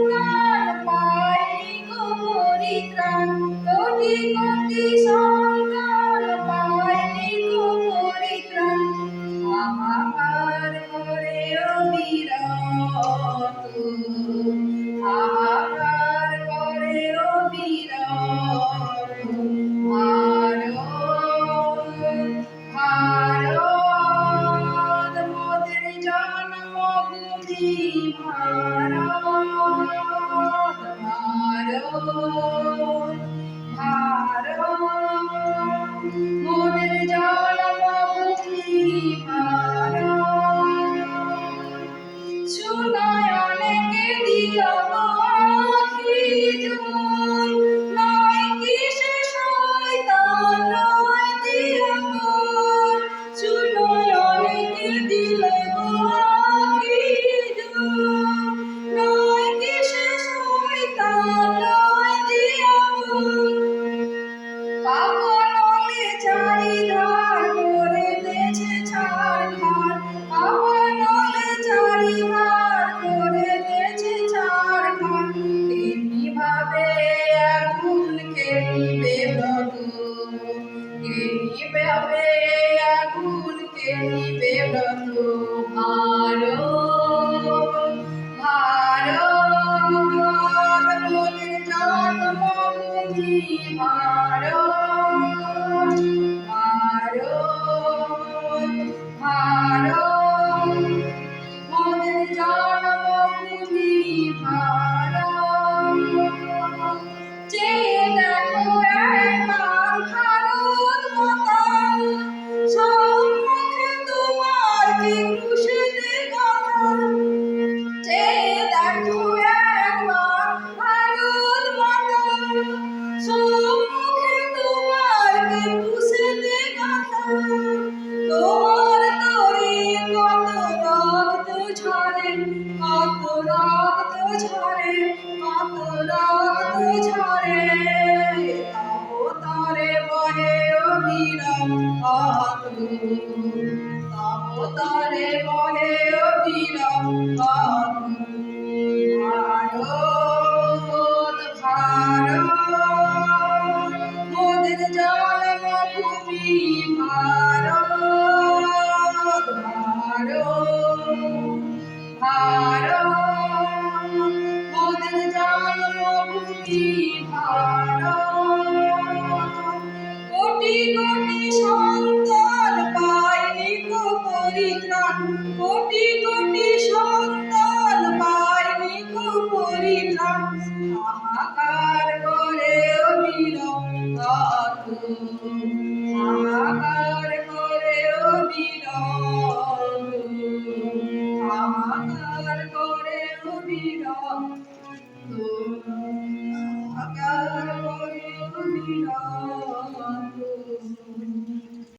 সন্তান পায়নি গো পরিত্রাণ, কোটি কোটি সন্তান পায়নি গো পরিত্রাণ। হাহাকার করে অবিরত, হাহাকার করে অবিরত। ভারত ভারত মোদের জন্মভূমি, ভারত ভারত ভারত মোদের জন্মভূমি, ভারত। সুনয়নকে দিও গো আখি জল, নয় কি সে শয়তান নয় দিও বল। সুনয়নকে দিলে গো আখি জল, নয় কি সে শয়তান নয় দিও বল। পাগলে চারিধার করিতেছে ছারখার, পাগলে চারিধার করিতেছে ছারখার। তেমনি ভাবে আগুন কে নিবে ব্রত, তেমনি ভাবে আগুন কে নিবে ব্রত। ভারত ভারত মোদের জন্মভূমি, ভারত ভারত ভারত মোদের জন্মভূমি, ভারত। চেয়ে দেখো একবার ভারত মাতা, সম্মুখে তোমার কি ক্রুশেতে গাঁথা। চেয়ে দেখো একবার ভারত মাতা, সম্মুখে তোমার কি ক্রুশেতে গাঁথা। তোমার তরে কত রক্ত ঝরে, কত রক্ত ঝরে, কত রক্ত ঝরে। তব তরে বহে অবিরত, তব তরে বহে অবিরত। ভারত ভারত মোদের জন্মভূমি, ভারত ভারত ভারত মোদের জন্মভূমি, ভারত। কোটি কোটি সন্তান পায়নি গো পরিত্রাণ, কোটি কোটি সন্তান পায়নি গো পরিত্রাণ। হাহাকার করে অবিরত, হাহাকার করে অবিরত, হাহাকার করে অবিরত, হাহাকার করে অবিরত।